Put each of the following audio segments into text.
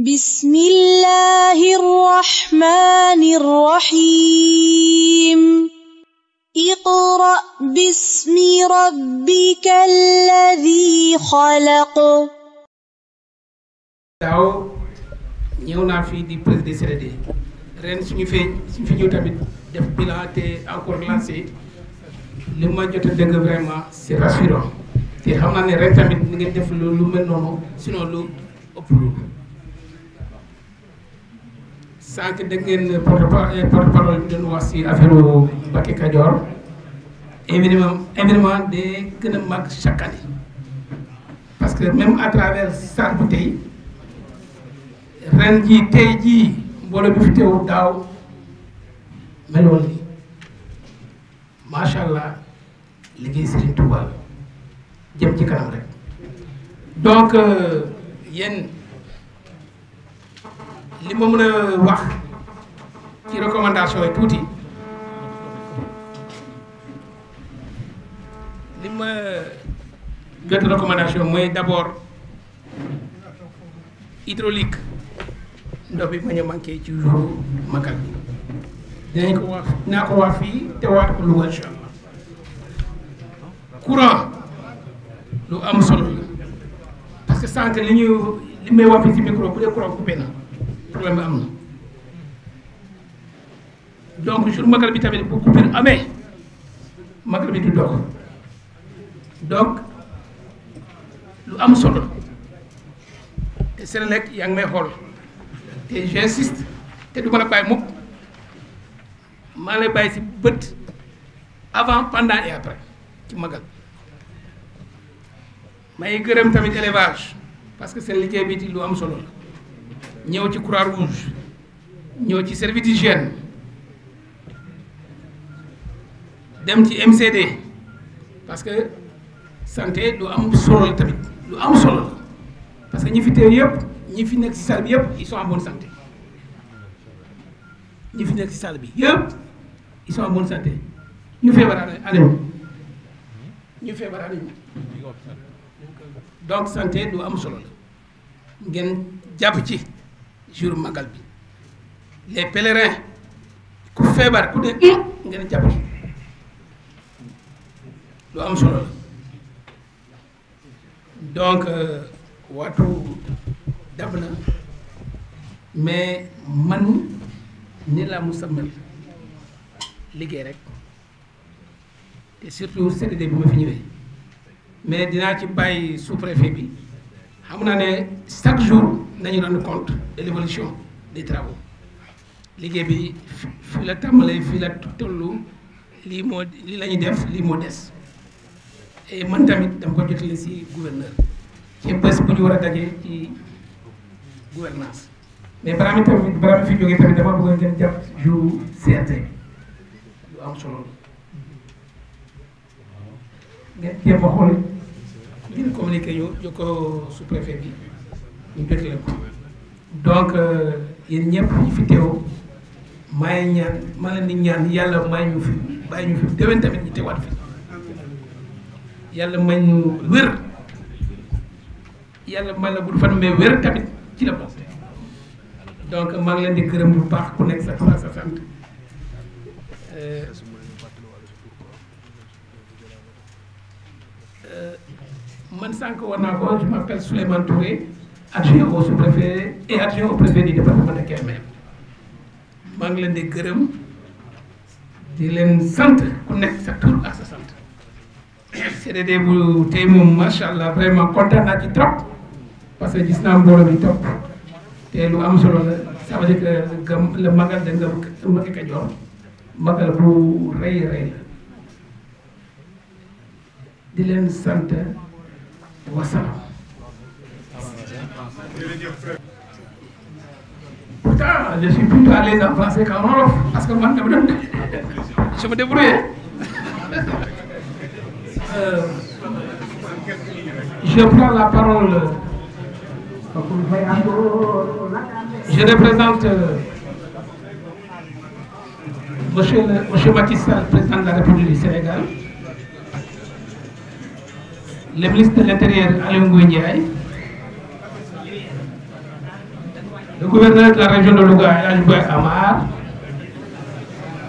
بسم الله الرحمن الرحيم اقرأ باسم ربك الذي خلق. daaw ñëw naa fii di présider CDD ren suñu fi ñëw tamit def bilan te encore lancé li ma jot a dégg vraiment c'est rassurant te xam naa ne ren tamit ni ngeen def lu mel noonu sinon lu ëpp loolu. sànq dégg ngeen porte-parole bi doon wax si affaire Mbacké Kadior évidemment day gën a mag chaque année parce que même à travers salle bu tey ren jii tey jii mbooloo bi fi teewu daaw meloon ni macha allah liggéey Serigne Touba jëm ci kanam rek donc yéen li ma mën a wax ci recommandation yi tuuti li ma jot recommandation mooy d'abord hydraulique ndox bi bañ a manqué ci jour magal bi dinañ ko wax naa ko wax fii te waat ko Louga incha allah courant lu am solo la parce que sànq li may wax fii ci micro bu dee courant coupé na problème bi am na donc jour magal bi tamit bu coupure amee magal bi du dox donc lu am solo te Senelec yaa ngi may xool te j'insiste te du ma la bàyyi mukk maa lay bàyyi si bët avant pendant et après ci magal may gërëm tamit élevage parce que seen liggéey bi lu am solo la ñëw ci Croix-Rouge ñëw ci service d'hygiène dem ci MCD parce que santé lu am solo la tamit lu am solo la parce que ñi fi teew yëpp ñi fi nekk ci salle bi yëpp ils sont en bonne santé ñi fi nekk ci salle bi yëpp ils sont en bonne santé ñu feebar anañu donc santé lu am solo la ngeen jàpp ci jour magal bi les pèlerins ku feebar ku ne ngeen jàpp ci lu am solo la donc waxtu dab na mais man ni laa musa mel liggéey rek te surtout CDD bi ma fi ñëwee mais dinaa ci bàyyi sous-préfet bi xam naa ne chaque jour nañu rendre compte de l'évolution des travaux liggéey bi fi la tàmbalee fi la tollu lii la ñuy def lii moo des et man tamit dama ko jotale ci gouverneur ci bés bu ñu war a dajee ci gouvernance mais balaa mi fi jógee tamit dama bëgg ngeen jàpp jour CRT lu am solo ngeen jéem a xool ngeen communiqué ñu jokkoo sous-préfet bi ñu jotale ko donc yéen ñëpp ñu fi teew maa leen di ñaan yàlla may ñu fi bàyyi ñu fi déwén tamit ñu teewaat fi yàlla may ñu wér yàlla may la bu fan mais wér tamit ci la bokk donc maa ngi leen di gërëm bu baax ku nekk sa tur ak sa sant man sànq war naa ko je m'appelle Souleymane Touré adjoint au sous-préfet et adjoint au préfet du département de Kébémer maa ngi leen di gërëm di leen sant ku nekk sa tur ak sa sant CDD bu tey moom macha allah vraiment kontaan naa ci trop parce que gis naa mbooloo bi topp te lu am solo la ça veut dire que le magal de Mbacké Kadior magal bu rëy la di leen sant wasalaam. Pourtant je suis plutôt à l'aise en français qu'en wolof parce que man dama doon je me débrouille. Je prends la parole. Je représente Monsieur Macky Sall, président de la République du Sénégal, le ministre de l'Intérieur Aly Ngouille Ndiaye, le gouverneur de la région de Louga, El Hadji Boye Amar,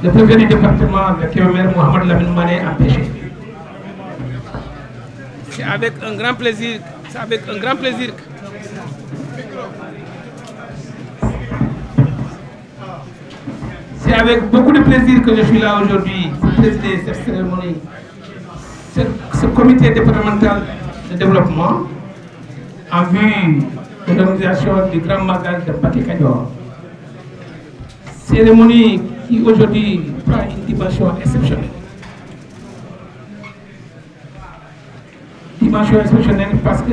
le préfet du département de Kébémer, Mohamed Lamine Mané, empêché. C'est avec un grand plaisir, c'est avec beaucoup de plaisir que je suis là aujourd'hui pour présider cette cérémonie, ce comité départemental de développement en vue de l'organisation du Grand Magal de Mbacké Kadior. Cérémonie qui aujourd'hui prend une dimension exceptionnelle. Dimension exceptionnelle parce que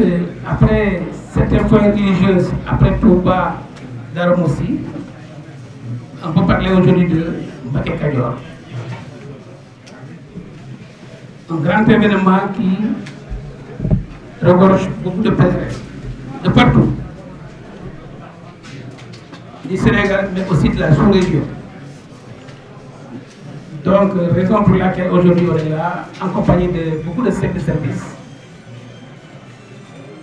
après certaines foyers religieuses, après Touba, Darou Moussi, on peut parler aujourd'hui de Mbacké Kadior. Un grand événement qui regorge beaucoup de pèlerins de partout, du Sénégal, mais aussi de la sous-région. Donc, raison pour laquelle aujourd'hui on est là, en compagnie de beaucoup de chefs de service,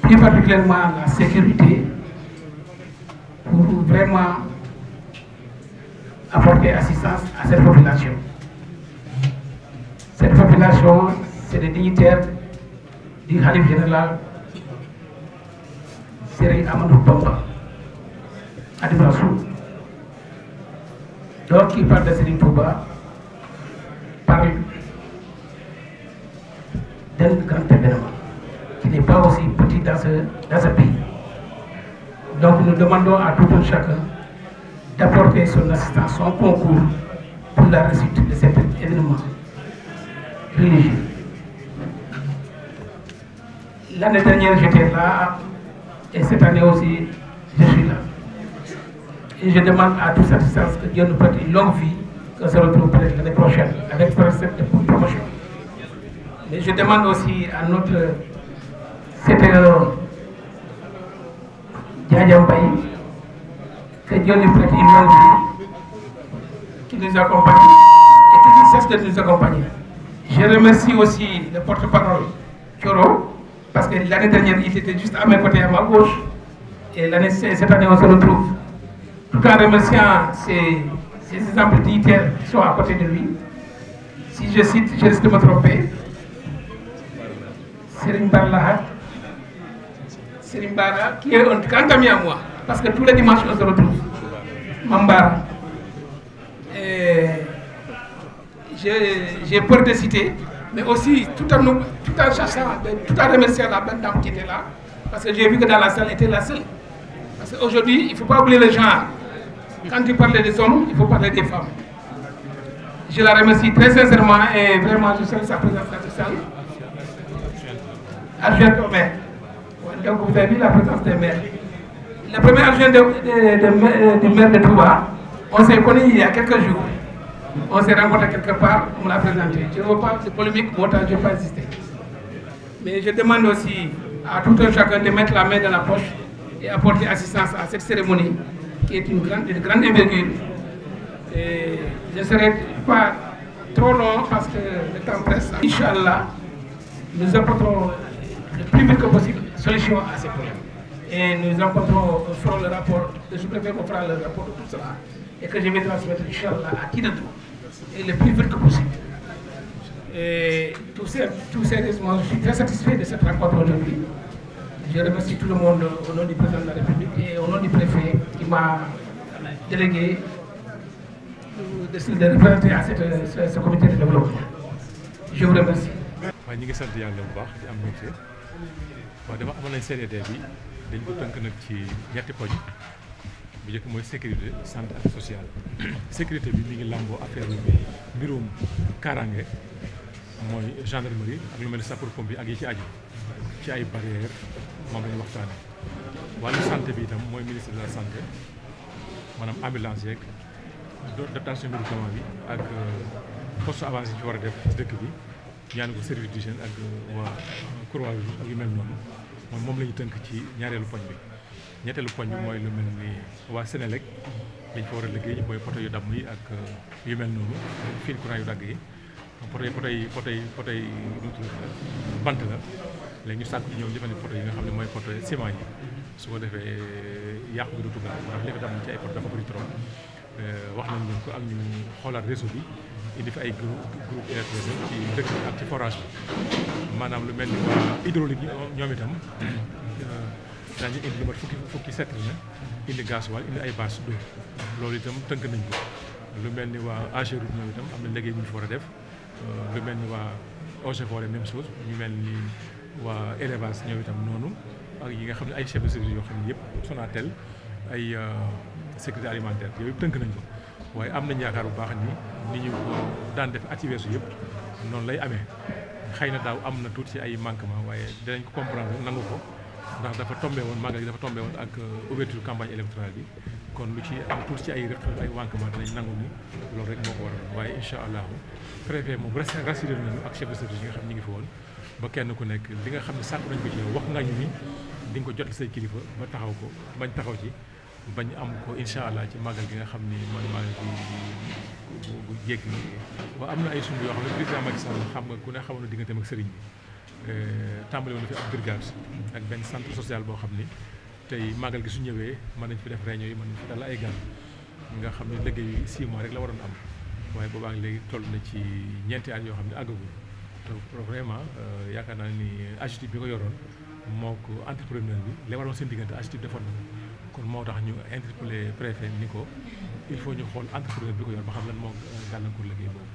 plus particulièrement la sécurité, pour vraiment apporter assistance à cette population. Cette population, c'est des dignitaires du Khalife général Serigne Amadou Bamba Khadimou Rassoul. Donc, qui parle de Serigne Touba, parle d'un grand événement qui n'est pas aussi petit dans ce pays. Donc, nous demandons à tout un chacun d'apporter son assistance, son concours pour la réussite de cet événement religieux. L'année dernière, j'étais là, et cette année aussi, je suis là. Et je demande à toute assistance que Dieu nous prête une longue vie, qu'on se retrouve peut-être l'année prochaine, avec cette promotion. Mais je demande aussi à notre CTO, Diadja Mbaye, que Dieu lui prête une longue vie, qui nous accompagne et qui ne cesse de nous accompagner. Je remercie aussi le porte-parole, Thioro, parce que l'année dernière, il était juste à mes côtés, à ma gauche, et cette année, on se retrouve. Tout en remerciant ces exemples dignitaires qui sont à côté de lui. Si je cite, je risque de me tromper, Serigne Barlahat, Serigne Bara, qui est un grand ami à moi, parce que tous les dimanches, on se retrouve. Mambara. J'ai peur de citer, mais aussi tout en remerciant la belle dame qui était là, parce que j'ai vu que dans la salle était la seule. Parce qu'aujourd'hui, il ne faut pas oublier le genre. Quand tu parles des hommes, il faut parler des femmes. Je la remercie très sincèrement et vraiment je salue sa présence dans cette salle. Adjointe au maire. Donc vous avez vu la présence des maires. Le premier adjoint du maire de Touba, on s'est connu il y a quelques jours. On s'est rencontré quelque part, on me l'a présenté. Je ne veux pas de polémique, moi je ne vais pas insister. Mais je demande aussi à tout un chacun de mettre la main dans la poche et apporter assistance à cette cérémonie qui est une grande envergure. Et je ne serai pas trop long parce que le temps presse. Inch'Allah, nous apporterons le plus vite que possible solution à ces problèmes. Et nous ferons le rapport, le sous-préfet me fera le rapport de tout cela et que je vais transmettre Inch'Allah à qui de tout et le plus vite que possible. Et tous ces raisons, je suis très satisfait de cette rencontre aujourd'hui. Je remercie tout le monde au nom du président de la République et au nom du préfet qui m'a délégué de représenter à ce comité de développement. Je vous remercie. waaye ñu ngi sant yàlla bu baax di am mbégte waaye dafa amoon nañ CDD bi dañ ko tënk nag ci ñetti poñ bu njëkk mooy sécurité santé ak sociale. Sécurité bi mi ngi lamboo affaire mbirum kaaraange mooy gendarmerie ak lu mel ni sapeur-pompier ak yi ci aju ci ay barrières moom la ñu waxtaanee. wàllu santé bi itam mooy ministre de la santé maanaam ambulance yeeg dotation médicament bi ak poste avancé yi ci war a def ci dëkk bi. ñaan ko service d'hygiène ak waa Croix-Rouge ak yu mel noonu moom la ñu tënk ci ñaareelu poñ bi. ñetteelu poñ bi mooy lu mel ni waa Sénélec dañ fa war a liggéey mooy poto yu damm yi ak yu mel noonu fil courant yu dagg yi poto yi bant la léegi ñu sàkk ci ñoom jëfandikoo poto yi nga xam ne mooy poto ciment yi su ko defee yàqu bi dootu gaaw ndax li fi dam ci ay pot dafa bëri trop wax nañ leen ko ak ñu xoolaat réseau bi indi fi ay groupe électrogène ci dëkk bi ak ci forage bi maanaam lu mel ni waa hydraulique yi ñoom itam daañu indi lu mat fukki citerne indi gasoil indi ay bâche d'eau loolu itam tënk nañ ko lu mel ni waa AGEROUTE ñoom itam am na liggéey bu ñu fi war a def lu mel ni waa Eaux et Forêts même chose ñu mel ni waa élevage ñoom itam noonu ak yi nga xam ne ay chefs de service yoo xam ne yëpp Sonatel ay sécurité alimentaire yooyu tënk nañ ko waaye am nañ yaakaar bu baax ni ñu ko daan def at yi weesu yëpp noonu lay amee xëy na daaw am na tuuti ci ay manquement waaye dinañ ko comprendre nangu ko ndax dafa tombé woon màggal gi dafa tombé woon ak ouverture campagne électorale bi kon lu ci am tuuti ci ay rëq ay manquement dinañ nangu ni loolu rek moo ko waral waaye incha allahu préfet moom rassuré nañu ak chef de service yi nga xam ñi ngi fi woon ba kenn ku nekk li nga xam ne sàkk nañ ko ci yow wax nga ñu ni di nga ko jot say kilifa ba taxaw ko bañ taxaw ci bañ am ko incha allah ci màggal gi nga xam ni man maa ngi bu jéggi waaw am na ay sumb yoo xam ne président Macky Sall xam nga ku ne xamoon na digganteem ak sëriñ bi tàmbali woon na fi ab brigade ak benn centre social boo xam ni tey màggal gi su ñëwee mën nañ fi def réunion yi mën nañ fi dal ay gan nga xam ne liggéey 6 mois rek la waroon am waaye boobaa léegi toll na ci ñeenti at yoo xam ne àggagul te vraiment yaakaar naa ni AGETIP bi ko yoroon moo ko entrepreneur bi li waroon seen diggante AGETIP defoon na kon moo tax ñu interpellé préfet ni ko il faut ñu xool entrepreneur bi ko yor ba xam lan moo gàllankoor liggéey boobu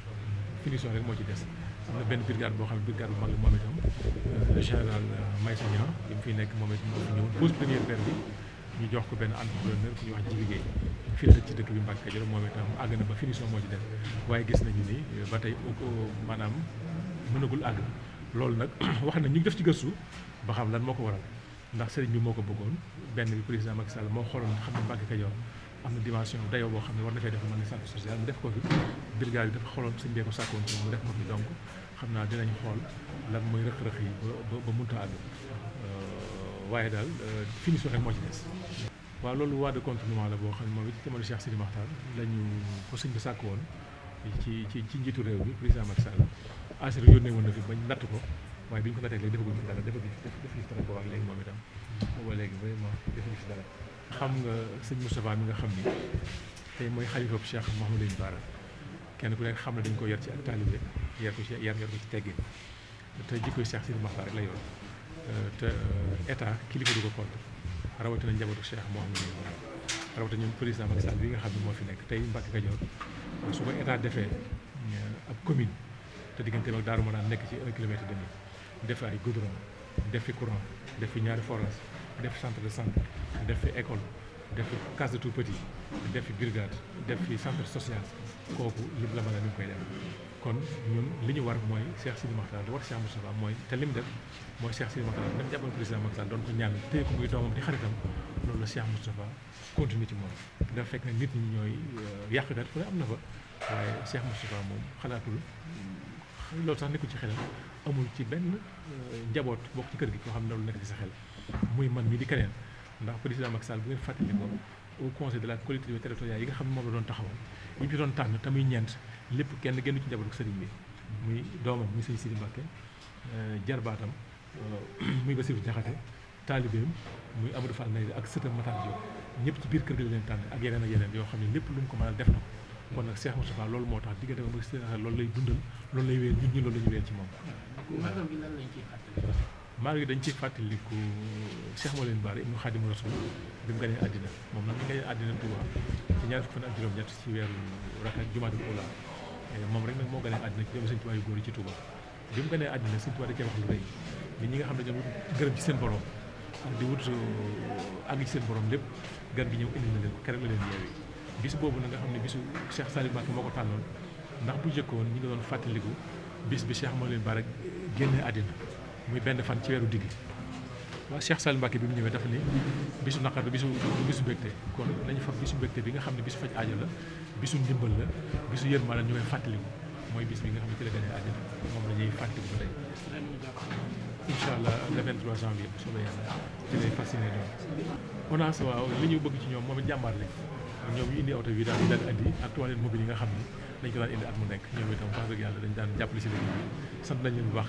finition rek moo ci des am na benn brigade boo xam ne brigade bu mag la moom itam le général Maysa Niang bi mu fiy nekk moom itam moo fi ñëwoon pose première pierre bi ñu jox ko benn entrepreneur ku ñuy wax Jibi Guèye fii la ci dëkk bi Mbacke Kadior moom itam àgg na ba finition moo ci def waaye gis nañu ni ba tey maanaam mënagul àgg loolu nag wax na ñu ngi def ci gëstu ba xam lan moo ko waral ndax sëriñ bi moo ko bëggoon benn bi président Macky Sall moo xooloon xam ne Mbacke Kadior am na dimension dayoo boo xam ne war na fay def mën na centre social mu def ko fi brigade bi dafa xooloon sëñ bee ko sàkkoon ci mu def ko fi donc xam naa dinañ xool lan mooy rëq-rëq yi ba mënta àgg waaye daal finition rek moo ci des. waaw loolu loi de contournement la boo xam ne moom it jamono Cheikh Sidi Makhtar lañu ko sëñ bi sàkk woon ci njiitu réew mi président Macky Sall AGEROUTE yónnee woon na fi bañ natt ko waaye bi ñu ko nattee léegi defaguñ fi dara defaguñ fi dara boobu ak léegi moom itam booba léegi vraiment defaguñ fi dara. xam nga sëñ Moustapha mi nga xam ni tey mooy xalifa bu Cheikh Mouhamadou Bara kenn ku nekk xam ne dañ ko yar ci ak taalibe yar ko ci teggin te jikkoy Cheikh Sidi Makhtar rek la yor te état kilifa du ko compte rawatina njabootu Cheikh Mouhamadou Bara rawatina ñun président Macky Sall bi nga xam ne moo fi nekk tey Mbacke Kadior su ko état defee ab commune te digganteem ak Darou Manane nekk ci 1,5 kilomètre def fi ay goudron def fi courant def fi ñaari forage def centre de santé def fi école def fi case de tout petit def fi brigade def fi centre social kooku li la mën a ñu koy def kon ñun li ñu war mooy Cheikh Sidi Makhtar war Cheikh Moustapha mooy te li mu def mooy Cheikh Sidi Makhtar même jàppoon président Macky Sall doon ko ñaan téye ko muy doomam di xaritam loolu la Cheikh Moustapha continue ci moom dafa fekk ne nit ñi ñooy yàqkat fu ne am na fa waaye Cheikh Moustapha moom xalaatul loolu sax nekkul ci xelam amul ci benn njaboot bokk ci kër gi koo xam ne loolu nekk ci sa xel muy man mii di keneen ndax président Macky Sall bu ngeen fàttali ko au conseil de la collectivité territoriale yi nga xam ne moom la doon taxawal yi ñu doon tànn te muy ñeent lépp kenn génn ci njabootu sëriñ bi muy doomam muy sëñ Sidi Mbacké jarbaatam muy Bassirou Diakhaté taalibeem muy Amadou Fall Nayde ak sëtam Matar Diop ñëpp ci biir kër gi la leen tànn ak yeneen yoo xam ne lépp lu mu ko mën a def na ko kon nag Cheikh Moustapha loolu moo tax diggante ba loolu lay dundal loolu lay wéyal ñun loolu la ñu wéyal ci moom. maanaam bi lan lañ ciy fàttali. maa ngi dañ ciy fàttaliku Cheikh Mouhamadou Bara ibnu Khadimu Rasul bi mu ganee àddina moom nag mi ngi ganee àddina Touba ci ñaar fukki fan ak juróom-ñett ci weeru Rakka Jumaadul Ula moom rek nag moo ganee àddina ci doomu Sëñ Tuubaa yu góor yi ci Touba bi mu ganee àddina Sëñ Tuubaa da cee wax lu rëy nit ñi nga xam ne dañoo gërëm ci seen borom ak di wut àgg ci seen borom lépp gan gi ñëw indi na leen keroog la leen yeewi bis boobu na nga xam ne bisu Cheikh Saliou Mbacké moo ko tànnoon ndax bu jëkkoon ñi nga doon fàttaliku bis bi Cheikh Mouhamadou Bara génnee àddina muy benn fan ci weeru digg waaw Cheikh Saliou Mbacké bi mu ñëwee dafa ni bisu naqar bisu mbégte kon nañu fab bisu mbégte bi nga xam ne bisu faj aajo la bisu ndimbal la bisu yërmande ñu koy fàttaliku mooy bis bi nga xam ne ci la gënee àddina moom la ñuy fàttaliku ba tey incha allah le 23 janvier bu soobee yàlla ci lay fasciné doon ONAS waaw li ñu bëgg ci ñoom moom it jàmbaar lañ ñoom ñu indi oto bi daal di daan indi ak toilette mobile yi nga xam ni dañ ko daan indi at mu nekk ñoom itam wax dëgg yàlla dañ daan jàppale si liggéey bi sant nañ leen bu baax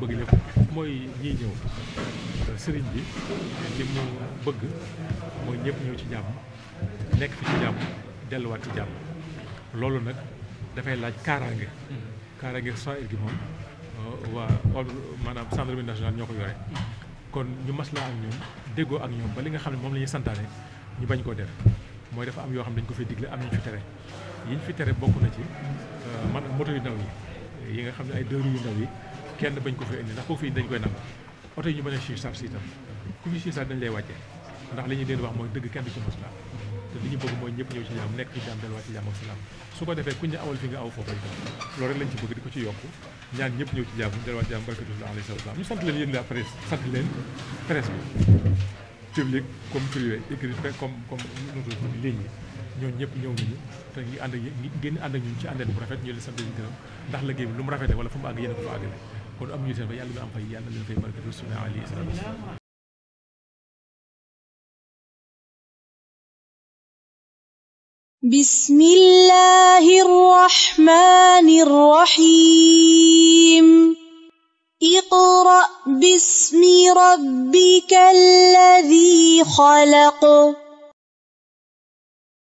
bëgg lépp mooy ñiy ñëw sëriñ bi li mu bëgg mooy ñëpp ñëw ci jàmm nekk fi ci jàmm delluwaat ci jàmm loolu nag dafay laaj kaaraange soit gi moom waa maanaam gendarmerie nationale ñoo ko yore kon ñu maslaa ak ñoom déggoo ak ñoom ba li nga xam ne moom la ñuy santaane ñu bañ koo def mooy dafa am yoo xam ne dañ ko fi digle am ñu fi tere yiñ fi tere bokk na ci man moto yu ndaw yi nga xam ne ay deux roues yu ndaw yi kenn bañ ko fi indi ndax koo fi dañ koy nangu oto yi ñu bañ a surcharge si itam ku fi surcharge dañ lay wàcce ndax li ñu leen wax mooy dëgg kenn du ci maslaa te li ñu bëgg mooy ñëpp ñëw ci jàmm nekk ci jàmm delluwaat ci jàmm ak salaam su ko defee kuñ ne awal fi nga aw foofu itam loolu rek lañ ci bëgg di ko ci yokk ñaan ñëpp ñëw ci jàmm delluwaat ci jàmm barkatu alayhi salaam ñu sant leen yéen la presse sant leen presse bi public comme privé écrit comme ligne yi ñooñu ñëpp ñëw nañu te ñu ànd ak ngeen ànd ak ñun ci àndeen bu rafet ñu leen sant leen gërëm ndax liggéey bi lu mu rafetee wala fu mu àgg yéen a ko fa àggale kon am ñu seen ba yàlla ñu am fay yàlla leen fay barkatu alayhi salaam بسم الله الرحمن الرحيم اقرأ باسم ربك الذي خلق